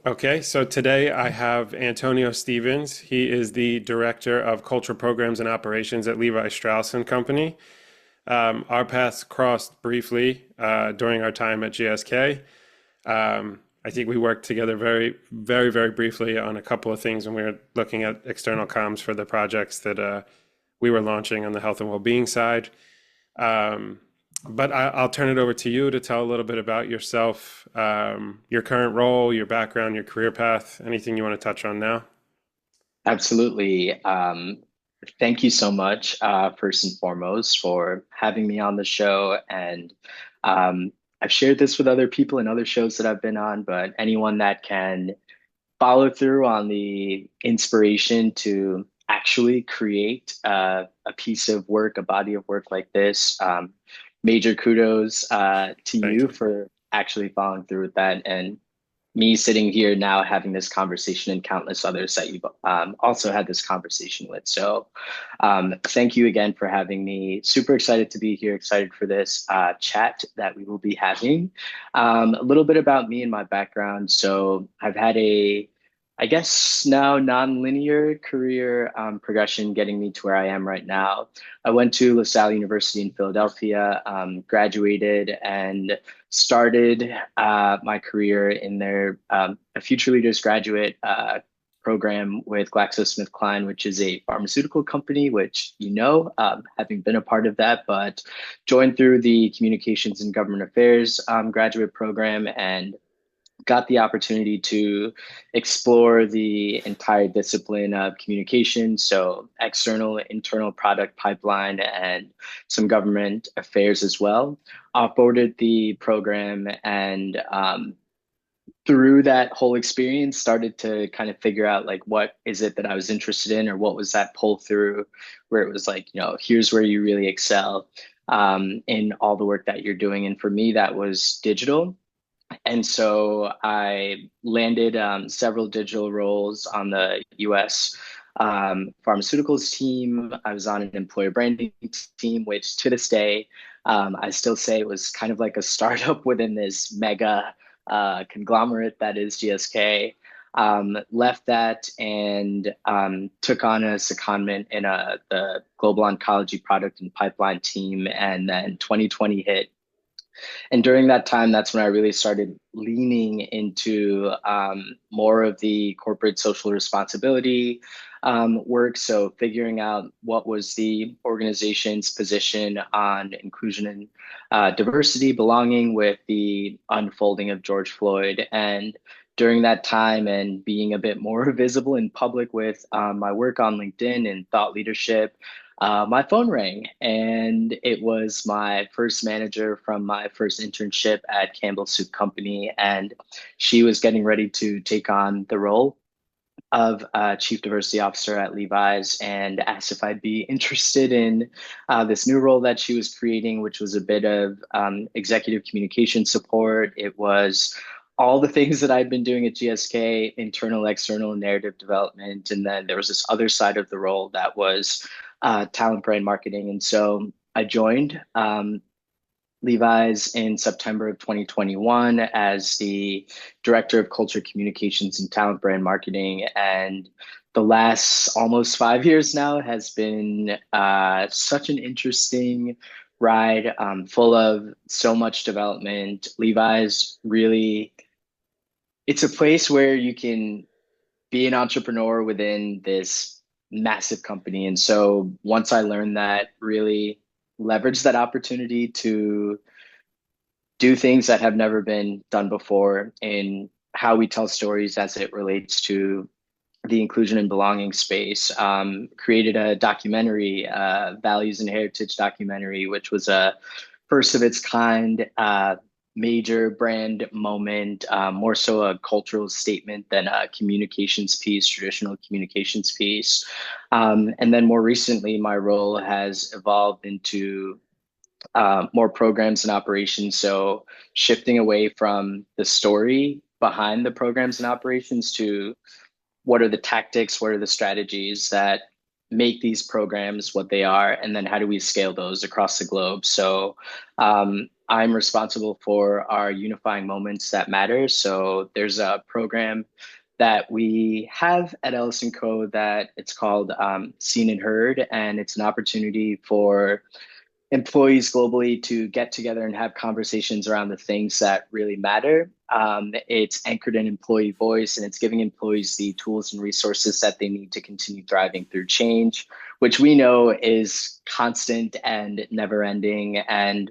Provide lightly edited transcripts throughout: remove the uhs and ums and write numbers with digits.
Okay, so today I have Antonio Stevens. He is the Director of Cultural Programs and Operations at Levi Strauss and Company. Our paths crossed briefly during our time at GSK. I think we worked together very briefly on a couple of things when we were looking at external comms for the projects that we were launching on the health and well-being side. Um, but I'll turn it over to you to tell a little bit about yourself, your current role, your background, your career path, anything you want to touch on now. Absolutely. Thank you so much, first and foremost, for having me on the show. And I've shared this with other people in other shows that I've been on, but anyone that can follow through on the inspiration to actually create a piece of work, a body of work like this, major kudos to Thank you you. for actually following through with that and me sitting here now having this conversation and countless others that you've also had this conversation with. So, thank you again for having me. Super excited to be here, excited for this chat that we will be having. A little bit about me and my background. So, I've had I guess now non-linear career progression getting me to where I am right now. I went to LaSalle University in Philadelphia, graduated, and started my career in their a Future Leaders graduate program with GlaxoSmithKline, which is a pharmaceutical company, which having been a part of that, but joined through the Communications and Government Affairs graduate program and got the opportunity to explore the entire discipline of communication, so external, internal product pipeline, and some government affairs as well. Offboarded the program and through that whole experience started to kind of figure out like what is it that I was interested in or what was that pull through where it was like, here's where you really excel in all the work that you're doing. And for me, that was digital. And so I landed several digital roles on the US pharmaceuticals team. I was on an employer branding team, which to this day, I still say it was kind of like a startup within this mega conglomerate that is GSK. Left that and took on a secondment in the global oncology product and pipeline team. And then 2020 hit, and during that time, that's when I really started leaning into more of the corporate social responsibility work. So figuring out what was the organization's position on inclusion and diversity, belonging with the unfolding of George Floyd. And during that time and being a bit more visible in public with my work on LinkedIn and thought leadership, my phone rang and it was my first manager from my first internship at Campbell Soup Company. And she was getting ready to take on the role of Chief Diversity Officer at Levi's and asked if I'd be interested in this new role that she was creating, which was a bit of executive communication support. It was all the things that I'd been doing at GSK, internal, external, narrative development. And then there was this other side of the role that was talent brand marketing. And so I joined Levi's in September of 2021 as the Director of Culture Communications and Talent Brand Marketing. And the last almost 5 years now has been such an interesting ride, full of so much development. Levi's really, it's a place where you can be an entrepreneur within this massive company. And so once I learned that, really leverage that opportunity to do things that have never been done before in how we tell stories as it relates to the inclusion and belonging space. Created a documentary, Values and Heritage documentary, which was a first of its kind major brand moment, more so a cultural statement than a communications piece, traditional communications piece. And then more recently, my role has evolved into more programs and operations. So shifting away from the story behind the programs and operations to what are the tactics, what are the strategies that make these programs what they are, and then how do we scale those across the globe. So I'm responsible for our Unifying Moments That Matter. So there's a program that we have at Ellison Co. that it's called Seen and Heard, and it's an opportunity for employees globally to get together and have conversations around the things that really matter. It's anchored in employee voice, and it's giving employees the tools and resources that they need to continue thriving through change, which we know is constant and never ending, and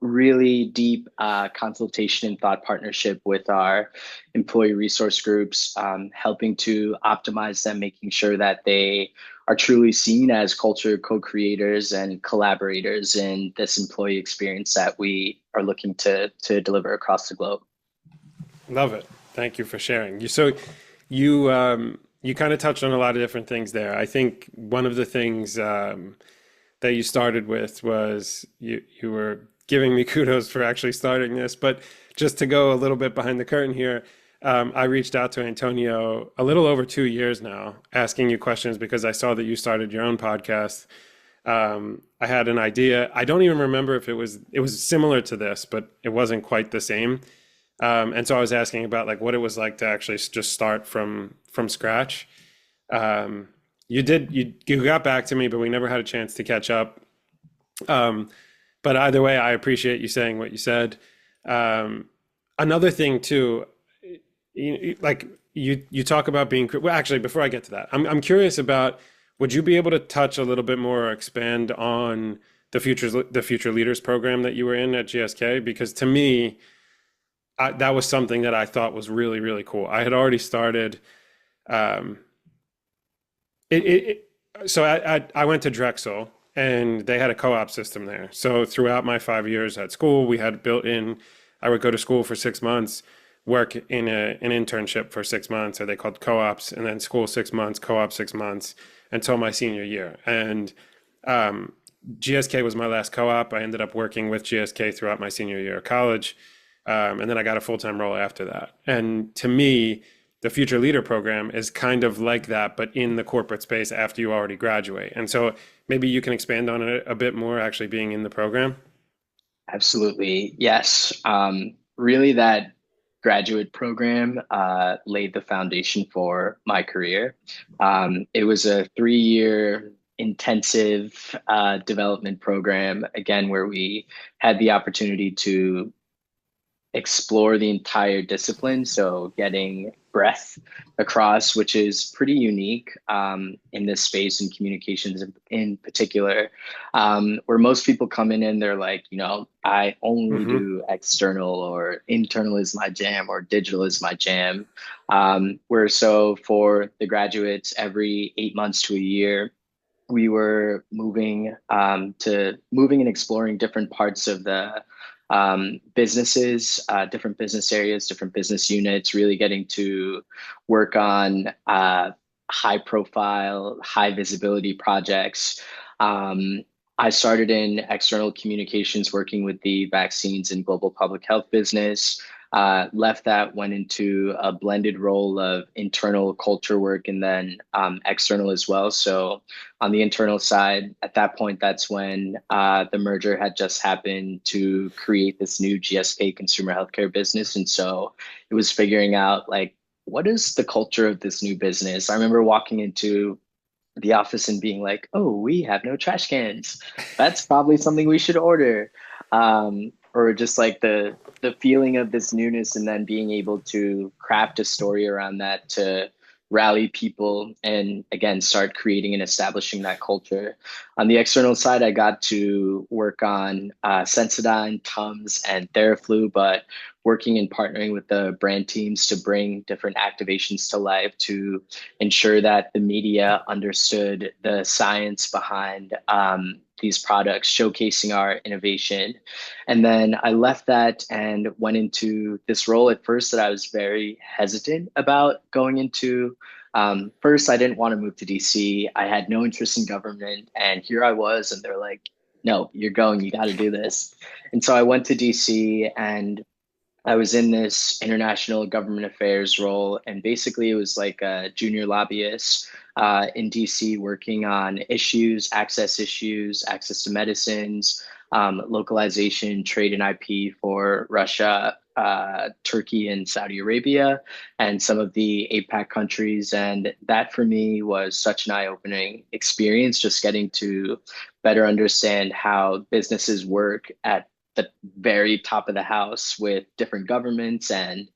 really deep consultation and thought partnership with our employee resource groups, helping to optimize them, making sure that they are truly seen as culture co-creators and collaborators in this employee experience that we are looking to deliver across the globe. Love it. Thank you for sharing. You kind of touched on a lot of different things there. I think one of the things that you started with was you were giving me kudos for actually starting this, but just to go a little bit behind the curtain here, I reached out to Antonio a little over 2 years now, asking you questions because I saw that you started your own podcast. I had an idea. I don't even remember if it was similar to this, but it wasn't quite the same. And so I was asking about like what it was like to actually just start from scratch. You got back to me, but we never had a chance to catch up. Um, but either way, I appreciate you saying what you said. Another thing too, you talk about being well. Actually, before I get to that, I'm curious about. Would you be able to touch a little bit more or expand on the Future Leaders program that you were in at GSK? Because to me, that was something that I thought was really, really cool. I had already started. Um, so I went to Drexel and they had a co-op system there. So throughout my 5 years at school, we had built in. I would go to school for 6 months, work in an internship for 6 months, or they called co-ops, and then school 6 months, co-op 6 months until my senior year. And um, GSK was my last co-op. I ended up working with GSK throughout my senior year of college. And then I got a full-time role after that. And to me, the Future Leader program is kind of like that, but in the corporate space after you already graduate. And so maybe you can expand on it a bit more, actually being in the program. Absolutely. Yes. Really, that graduate program laid the foundation for my career. It was a 3 year intensive development program, again, where we had the opportunity to explore the entire discipline. So getting breadth across, which is pretty unique in this space and communications in particular, where most people come in and they're like, I only Hmm. do external or internal is my jam or digital is my jam. Where so for the graduates, every 8 months to a year, we were moving and exploring different parts of the businesses, different business areas, different business units, really getting to work on high profile, high visibility projects. Um, I started in external communications, working with the vaccines and global public health business. Left that, went into a blended role of internal culture work and then external as well. So on the internal side, at that point, that's when the merger had just happened to create this new GSK consumer healthcare business. And so it was figuring out like, what is the culture of this new business? I remember walking into the office and being like, oh, we have no trash cans. That's probably something we should order. Or just like the feeling of this newness and then being able to craft a story around that to rally people and again start creating and establishing that culture. On the external side, I got to work on Sensodyne, Tums, and Theraflu, but working and partnering with the brand teams to bring different activations to life to ensure that the media understood the science behind these products, showcasing our innovation. And then I left that and went into this role at first that I was very hesitant about going into. First, I didn't want to move to DC. I had no interest in government. And here I was, and they're like, no, you're going, you got to do this. And so I went to DC and I was in this international government affairs role, and basically it was like a junior lobbyist in DC working on issues, access to medicines, localization, trade and IP for Russia, Turkey, and Saudi Arabia, and some of the APAC countries. And that for me was such an eye-opening experience, just getting to better understand how businesses work at the very top of the house with different governments. And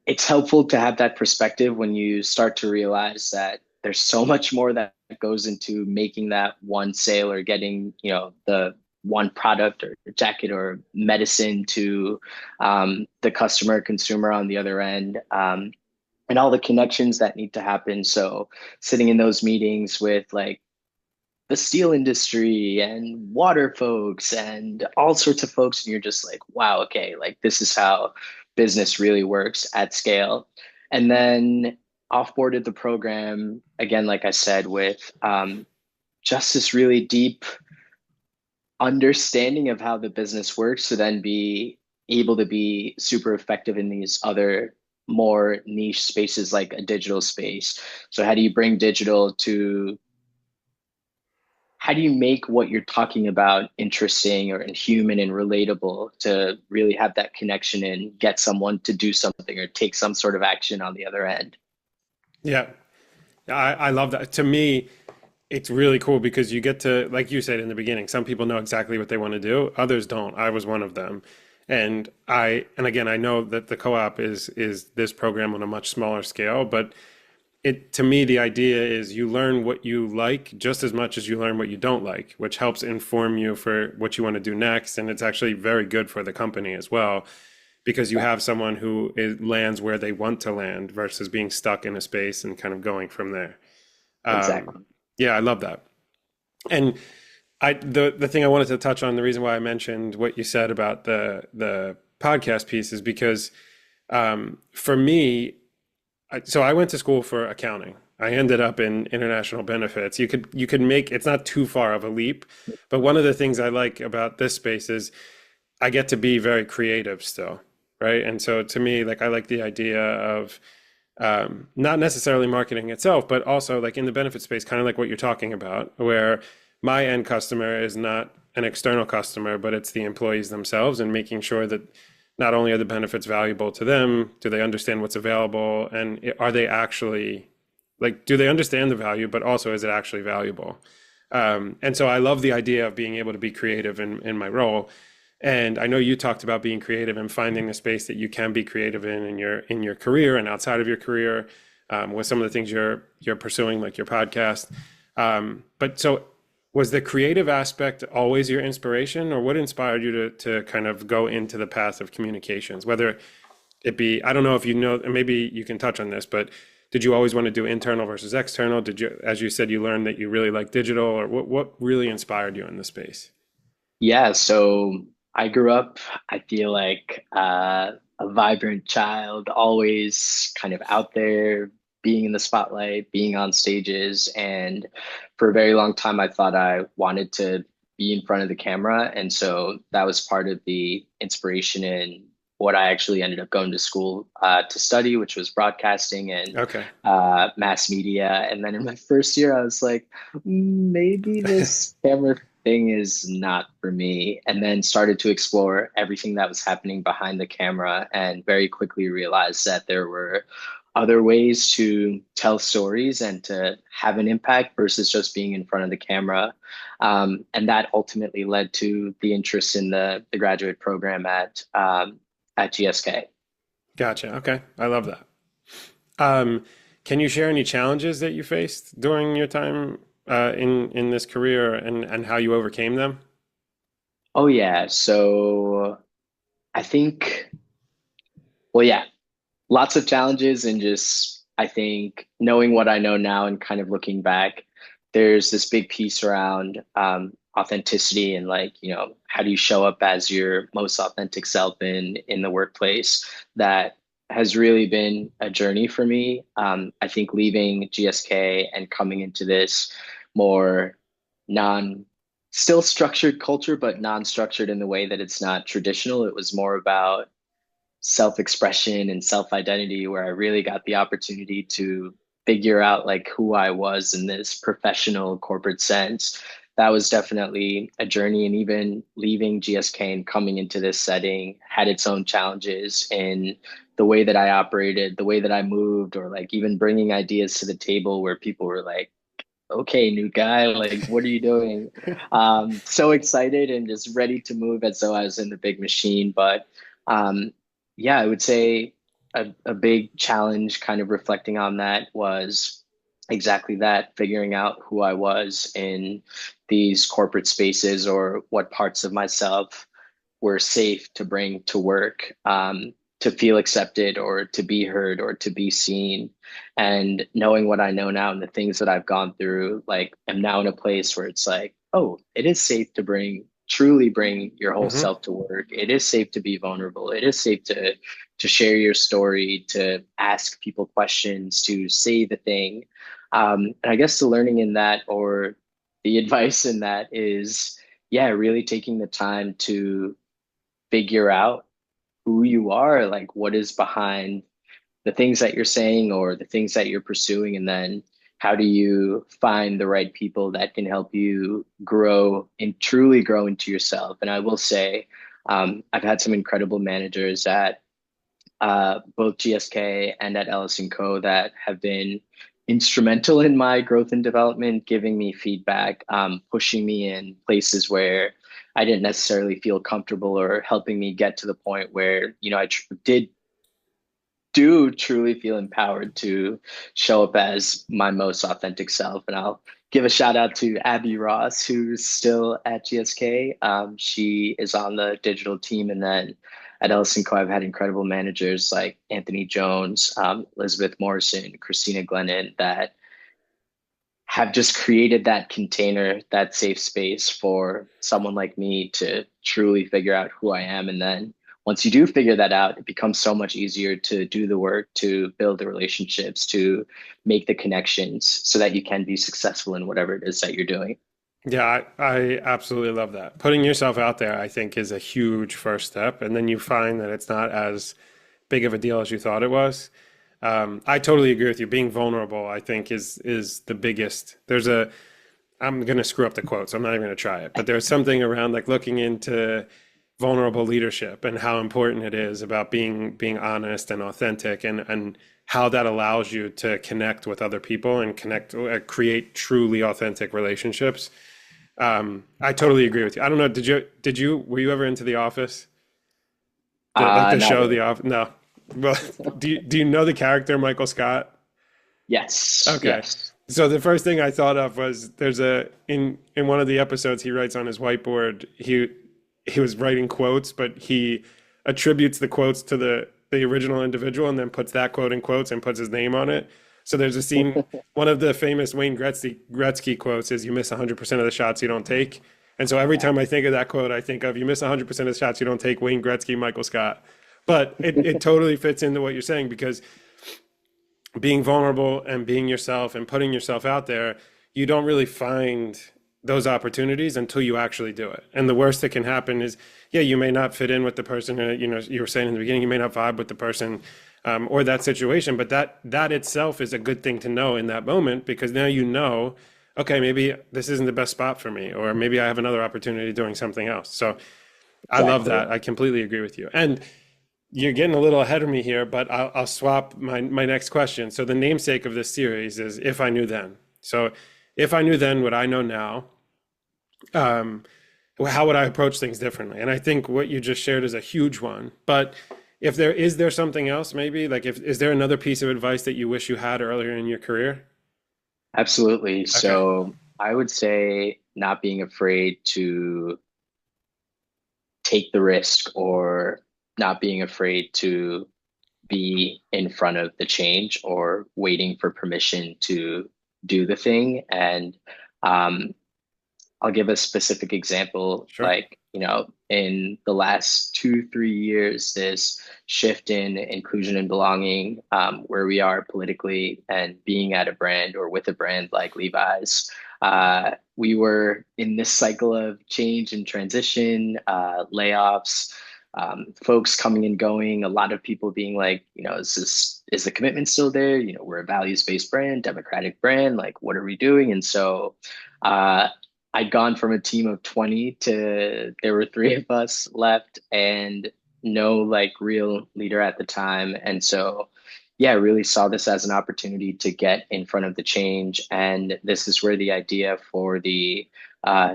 it's helpful to have that perspective when you start to realize that there's so much more that goes into making that one sale or getting, the one product or jacket or medicine to the customer consumer on the other end, and all the connections that need to happen. So sitting in those meetings with like the steel industry and water folks and all sorts of folks, and you're just like, wow, okay, like this is how business really works at scale. And then offboarded the program again, like I said, with just this really deep understanding of how the business works to then be able to be super effective in these other more niche spaces like a digital space. So how do you bring digital to, how do you make what you're talking about interesting or human and relatable to really have that connection and get someone to do something or take some sort of action on the other end? Yeah, I love that. To me, it's really cool because you get to, like you said in the beginning, some people know exactly what they want to do, others don't. I was one of them. And again, I know that the co-op is this program on a much smaller scale, but it to me the idea is you learn what you like just as much as you learn what you don't like, which helps inform you for what you want to do next. And it's actually very good for the company as well because you have someone who lands where they want to land versus being stuck in a space and kind of going from there. Um, Exactly. yeah, I love that. And the thing I wanted to touch on, the reason why I mentioned what you said about the podcast piece is because for me, so I went to school for accounting. I ended up in international benefits. You could make it's not too far of a leap, but one of the things I like about this space is I get to be very creative still, right? And so to me, like I like the idea of not necessarily marketing itself, but also like in the benefit space, kind of like what you're talking about, where my end customer is not an external customer, but it's the employees themselves and making sure that not only are the benefits valuable to them, do they understand what's available, and are they actually like, do they understand the value, but also is it actually valuable? And so I love the idea of being able to be creative in my role. And I know you talked about being creative and finding a space that you can be creative in your career and outside of your career with some of the things you're pursuing, like your podcast. But so was the creative aspect always your inspiration, or what inspired you to kind of go into the path of communications? Whether it be, I don't know if you know, and maybe you can touch on this, but did you always want to do internal versus external? Did you, as you said, you learned that you really like digital, or what really inspired you in the space? Yeah, so I grew up, I feel like a vibrant child, always kind of out there, being in the spotlight, being on stages. And for a very long time, I thought I wanted to be in front of the camera. And so that was part of the inspiration in what I actually ended up going to school to study, which was broadcasting and Okay. mass media. And then in my first year, I was like, maybe this camera thing is not for me. And then started to explore everything that was happening behind the camera and very quickly realized that there were other ways to tell stories and to have an impact versus just being in front of the camera. And that ultimately led to the interest in the graduate program at GSK. Gotcha. Okay. I love that. Um, can you share any challenges that you faced during your time in this career and how you overcame them? Oh yeah. So I think, well, yeah, lots of challenges and just I think knowing what I know now and kind of looking back, there's this big piece around authenticity and like, how do you show up as your most authentic self in the workplace that has really been a journey for me. I think leaving GSK and coming into this more non still structured culture, but non-structured in the way that it's not traditional. It was more about self-expression and self-identity where I really got the opportunity to figure out like who I was in this professional corporate sense that was definitely a journey. And even leaving GSK and coming into this setting had its own challenges in the way that I operated, the way that I moved, or like even bringing ideas to the table where people were like, okay, new guy, like, what are you doing? So excited and just ready to move as though I was in the big machine. But yeah, I would say a big challenge kind of reflecting on that was exactly that, figuring out who I was in these corporate spaces or what parts of myself were safe to bring to work, to feel accepted or to be heard or to be seen. And knowing what I know now and the things that I've gone through, like I'm now in a place where it's like, oh, it is safe to truly bring your whole Hmm. self to work. It is safe to be vulnerable. It is safe to share your story, to ask people questions, to say the thing. And I guess the learning in that or the advice in that is, yeah, really taking the time to figure out who you are, like what is behind the things that you're saying or the things that you're pursuing, and then how do you find the right people that can help you grow and truly grow into yourself. And I will say, I've had some incredible managers at both GSK and at Ellison Co. that have been instrumental in my growth and development, giving me feedback, pushing me in places where I didn't necessarily feel comfortable, or helping me get to the point where, I did do truly feel empowered to show up as my most authentic self. And I'll give a shout out to Abby Ross, who's still at GSK. She is on the digital team. And then at Ellison Co, I've had incredible managers like Anthony Jones, Elizabeth Morrison, Christina Glennon, that have just created that container, that safe space for someone like me to truly figure out who I am. And then once you do figure that out, it becomes so much easier to do the work, to build the relationships, to make the connections so that you can be successful in whatever it is that you're doing. Yeah, I absolutely love that. Putting yourself out there, I think, is a huge first step. And then you find that it's not as big of a deal as you thought it was. I totally agree with you. Being vulnerable, I think, is the biggest. I'm gonna screw up the quote, so I'm not even gonna try it. But there's something around like looking into vulnerable leadership and how important it is about being honest and authentic, and how that allows you to connect with other people and create truly authentic relationships. I totally agree with you. I don't know. Were you ever into The Office? Like the Not show really. The Office? No. Well, do you know the character Michael Scott? Yes, Okay. yes. So the first thing I thought of was there's in one of the episodes he writes on his whiteboard, he was writing quotes, but he attributes the quotes to the original individual and then puts that quote in quotes and puts his name on it. So there's a scene, one of the famous Wayne Gretzky quotes is, "You miss 100% of the shots you don't take." And so every time I think of that quote, I think of, "You miss 100% of the shots you don't take, Wayne Gretzky, Michael Scott." But it totally fits into what you're saying, because being vulnerable and being yourself and putting yourself out there, you don't really find those opportunities until you actually do it. And the worst that can happen is, yeah, you may not fit in with the person. You were saying in the beginning, you may not vibe with the person, or that situation, but that itself is a good thing to know in that moment, because now you know, okay, maybe this isn't the best spot for me, or maybe I have another opportunity doing something else. So I love Exactly. that. I completely agree with you. And you're getting a little ahead of me here, but I'll swap my next question. So the namesake of this series is "If I Knew Then." So if I knew then what I know now, um, how would I approach things differently? And I think what you just shared is a huge one. But if there something else, maybe like, if is there another piece of advice that you wish you had earlier in your career? Absolutely. Okay. So I would say not being afraid to take the risk, or not being afraid to be in front of the change or waiting for permission to do the thing. And um, I'll give a specific example. Sure. Like, in the last 2, 3 years, this shift in inclusion and belonging, where we are politically and being at a brand or with a brand like Levi's. We were in this cycle of change and transition, layoffs, folks coming and going, a lot of people being like, is the commitment still there? We're a values-based brand, democratic brand, like what are we doing? And so uh, I'd gone from a team of 20 to there were three of us left and no like real leader at the time. And so, yeah, I really saw this as an opportunity to get in front of the change. And this is where the idea for the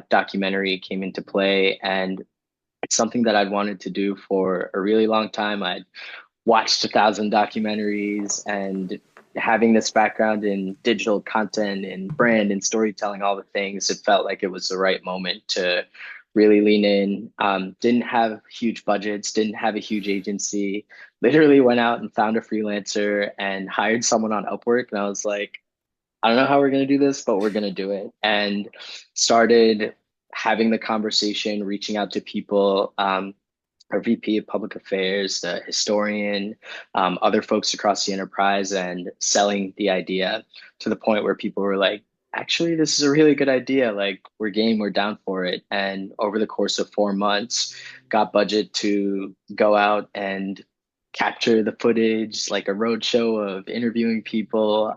documentary came into play. And it's something that I'd wanted to do for a really long time. I'd watched 1,000 documentaries and having this background in digital content and brand and storytelling, all the things, it felt like it was the right moment to really lean in. Didn't have huge budgets, didn't have a huge agency, literally went out and found a freelancer and hired someone on Upwork. And I was like, I don't know how we're going to do this, but we're going to do it. And started having the conversation, reaching out to people. Our VP of Public Affairs, the historian, other folks across the enterprise, and selling the idea to the point where people were like, actually, this is a really good idea. Like, we're game, we're down for it. And over the course of 4 months, got budget to go out and capture the footage, like a roadshow of interviewing people.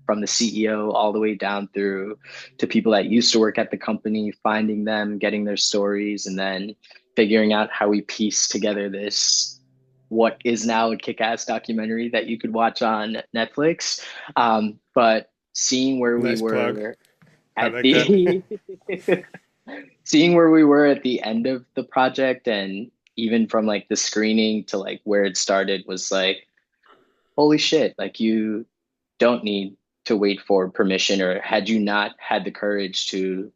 From the CEO all the way down through to people that used to work at the company, finding them, getting their stories, and then figuring out how we piece together this what is now a kick-ass documentary that you could watch on Netflix. But seeing where we Nice plug. were I at like that. the seeing where we were at the end of the project and even from like the screening to like where it started was like, holy shit, like you don't need to wait for permission, or had you not had the courage to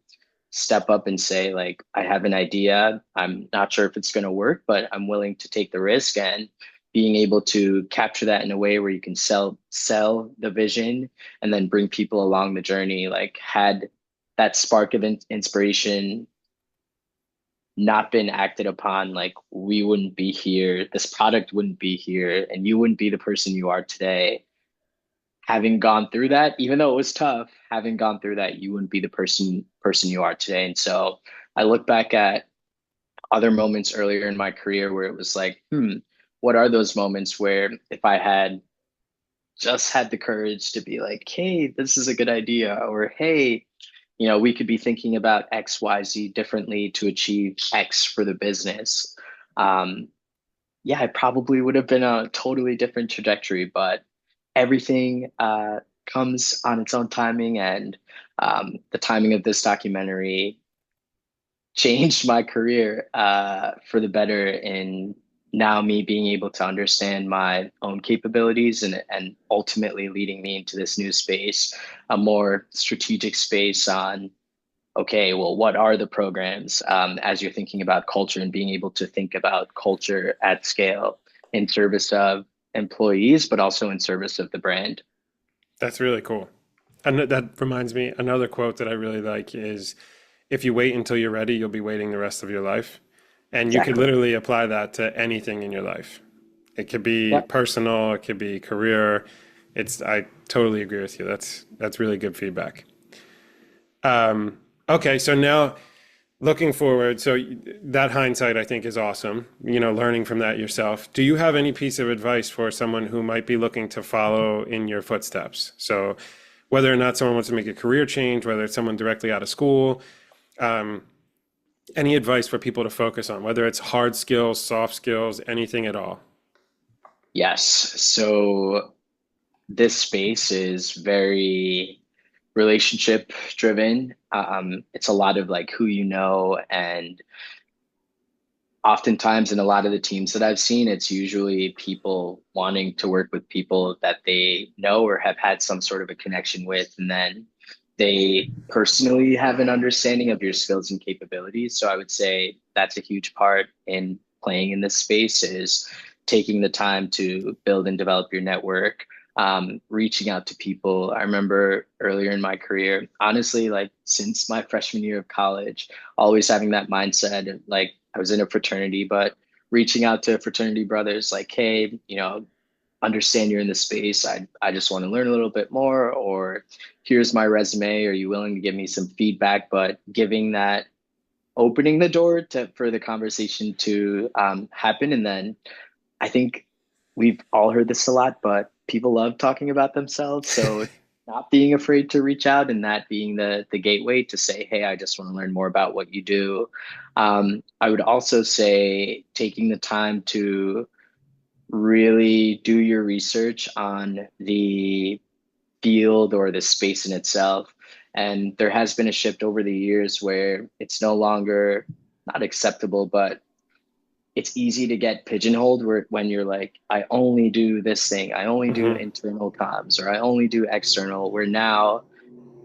step up and say like, I have an idea, I'm not sure if it's going to work, but I'm willing to take the risk, and being able to capture that in a way where you can sell the vision and then bring people along the journey, like had that spark of inspiration not been acted upon, like we wouldn't be here, this product wouldn't be here, and you wouldn't be the person you are today. Having gone through that, even though it was tough, having gone through that, you wouldn't be the person you are today. And so I look back at other moments earlier in my career where it was like, what are those moments where if I had just had the courage to be like, hey, this is a good idea, or hey, we could be thinking about XYZ differently to achieve X for the business. Um, yeah, I probably would have been on a totally different trajectory, but everything comes on its own timing. And the timing of this documentary changed my career for the better in now me being able to understand my own capabilities, and ultimately leading me into this new space, a more strategic space on, okay, well, what are the programs as you're thinking about culture and being able to think about culture at scale in service of employees, but also in service of the brand. That's really cool. And that reminds me, another quote that I really like is, if you wait until you're ready, you'll be waiting the rest of your life. And you could Exactly. literally apply that to anything in your life. It could be Yep. personal, it could be career. I totally agree with you. That's really good feedback. Okay, so now looking forward, so that hindsight I think is awesome, learning from that yourself. Do you have any piece of advice for someone who might be looking to follow in your footsteps? So whether or not someone wants to make a career change, whether it's someone directly out of school, um, any advice for people to focus on, whether it's hard skills, soft skills, anything at all? Yes. So this space is very relationship driven. It's a lot of like who you know, and oftentimes in a lot of the teams that I've seen, it's usually people wanting to work with people that they know or have had some sort of a connection with, and then they personally have an understanding of your skills and capabilities. So I would say that's a huge part in playing in this space, is taking the time to build and develop your network, reaching out to people. I remember earlier in my career, honestly, like since my freshman year of college, always having that mindset of like, I was in a fraternity, but reaching out to fraternity brothers like, hey, understand you're in the space. I just want to learn a little bit more, or here's my resume. Are you willing to give me some feedback? But giving that, opening the door to for the conversation to happen. And then I think we've all heard this a lot, but people love talking about themselves. So not being afraid to reach out and that being the gateway to say, hey, I just want to learn more about what you do. I would also say taking the time to really do your research on the field or the space in itself. And there has been a shift over the years where it's no longer not acceptable, but it's easy to get pigeonholed when you're like, I only do this thing, I only do Hmm. internal comms, or I only do external. Where now,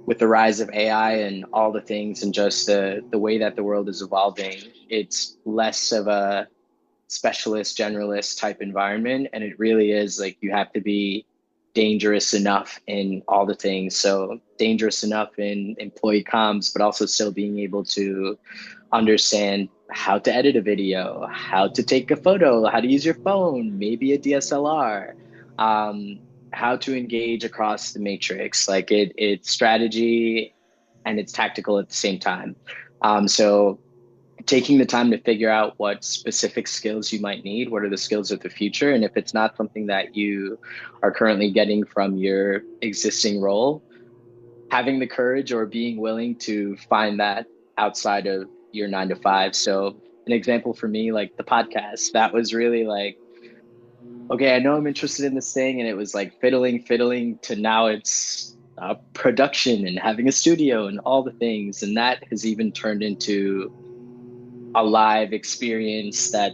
with the rise of AI and all the things and just the way that the world is evolving, it's less of a specialist generalist type environment, and it really is like you have to be dangerous enough in all the things. So dangerous enough in employee comms, but also still being able to understand how to edit a video, how to take a photo, how to use your phone, maybe a DSLR, um, how to engage across the matrix. Like it's strategy and it's tactical at the same time. So taking the time to figure out what specific skills you might need, what are the skills of the future, and if it's not something that you are currently getting from your existing role, having the courage or being willing to find that outside of your 9 to 5. So an example for me, like the podcast, that was really like, okay, I know I'm interested in this thing, and it was like fiddling to now it's production and having a studio and all the things, and that has even turned into a live experience that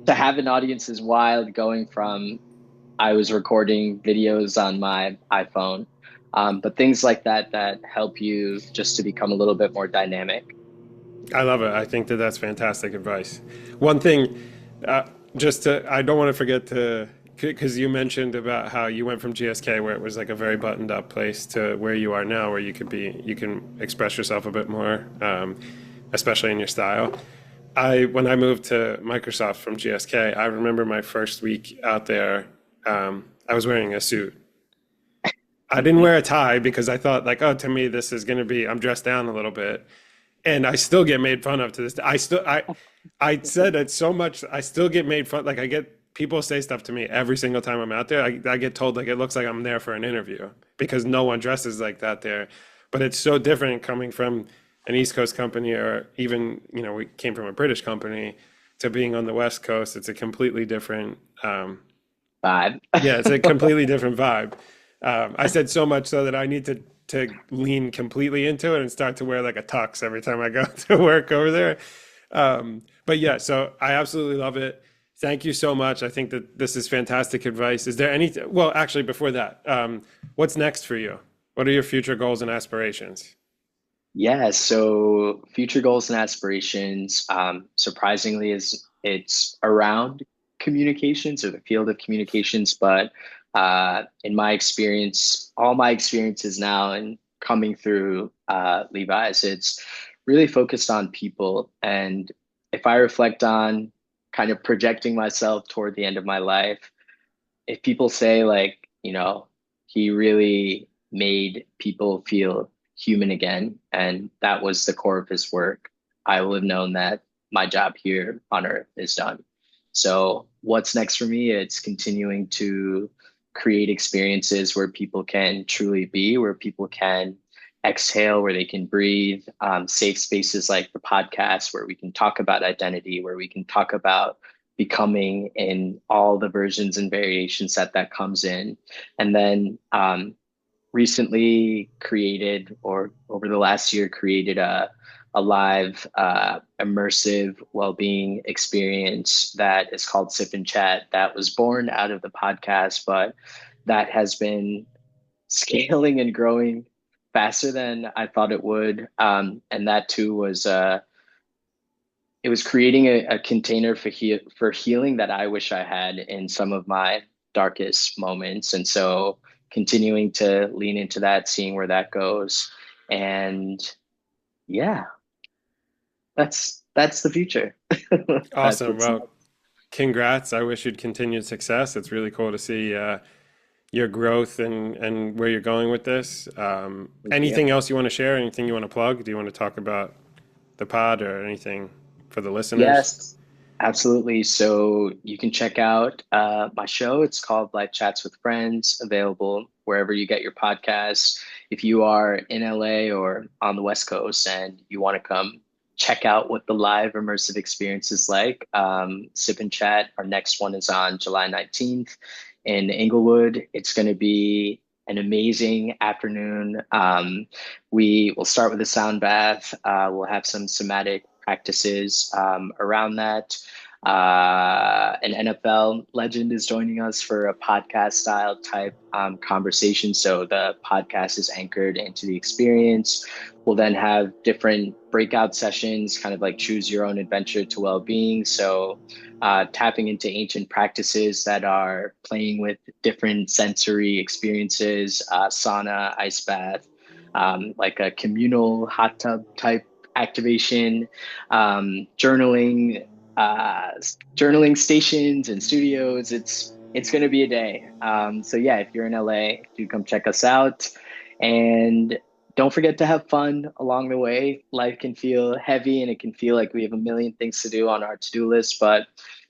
to have an audience is wild, going from I was recording videos on my iPhone. But things like that that help you just to become a little bit more dynamic. I love it. I think that that's fantastic advice. One thing, uh, just to, I don't want to forget to, because you mentioned about how you went from GSK, where it was like a very buttoned up place, to where you are now, where you can express yourself a bit more, especially in your style. When I moved to Microsoft from GSK, I remember my first week out there, I was wearing a suit. I didn't wear a tie because I thought like, oh, to me, this is going to be, I'm dressed down a little bit, and I still get made fun of to this day. I said it so much. I still get made fun. Like I get people say stuff to me every single time I'm out there. I get told like it looks like I'm there for an interview because no one dresses like that there. But it's so different coming from an East Coast company, or even, we came from a British company, to being on the West Coast. It's a completely different, Vibe. yeah, it's a completely different vibe. I said so much so that I need to lean completely into it and start to wear like a tux every time I go to work over there. But yeah, so I absolutely love it. Thank you so much. I think that this is fantastic advice. Is there anything? Well, actually, before that, what's next for you? What are your future goals and aspirations? Yeah, so future goals and aspirations, surprisingly, is it's around communications or the field of communications. But in my experience, all my experiences now and coming through Levi's, it's really focused on people. And if I reflect on kind of projecting myself toward the end of my life, if people say like, he really made people feel human again, and that was the core of his work, I will have known that my job here on earth is done. So what's next for me? It's continuing to create experiences where people can truly be, where people can exhale, where they can breathe, safe spaces like the podcast, where we can talk about identity, where we can talk about becoming in all the versions and variations that comes in. And then recently created, or over the last year created, a live immersive well-being experience that is called Sip and Chat, that was born out of the podcast, but that has been scaling and growing faster than I thought it would. And that too was it was creating a container for healing that I wish I had in some of my darkest moments. And so continuing to lean into that, seeing where that goes. And yeah, that's the future. That's Awesome. what's Well, congrats. I wish you'd continued success. It's really cool to see your growth and where you're going with this. yeah. Anything else you want to share? Anything you want to plug? Do you want to talk about the pod or anything for the listeners? Yes, absolutely. So you can check out my show. It's called Life Chats with Friends, available wherever you get your podcasts. If you are in LA or on the West Coast and you want to come check out what the live immersive experience is like, Sip and Chat, our next one is on July 19th in Inglewood. It's going to be an amazing afternoon. We will start with a sound bath. We'll have some somatic practices around that. An NFL legend is joining us for a podcast style type conversation. So the podcast is anchored into the experience. We'll then have different breakout sessions, kind of like choose your own adventure to well-being. So tapping into ancient practices that are playing with different sensory experiences, sauna, ice bath, like a communal hot tub type activation, journaling, journaling stations and studios. It's going to be a day. So yeah, if you're in LA, do come check us out, and don't forget to have fun along the way. Life can feel heavy and it can feel like we have a million things to do on our to-do list, but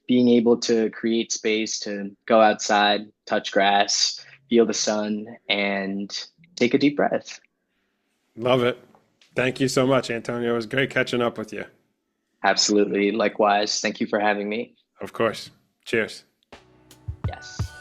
being able to create space to go outside, touch grass, feel the sun, and take a deep breath. Love it. Thank you so much, Antonio. It was great catching up with you. Absolutely. Likewise. Thank you for having me. Of course. Cheers. Yes.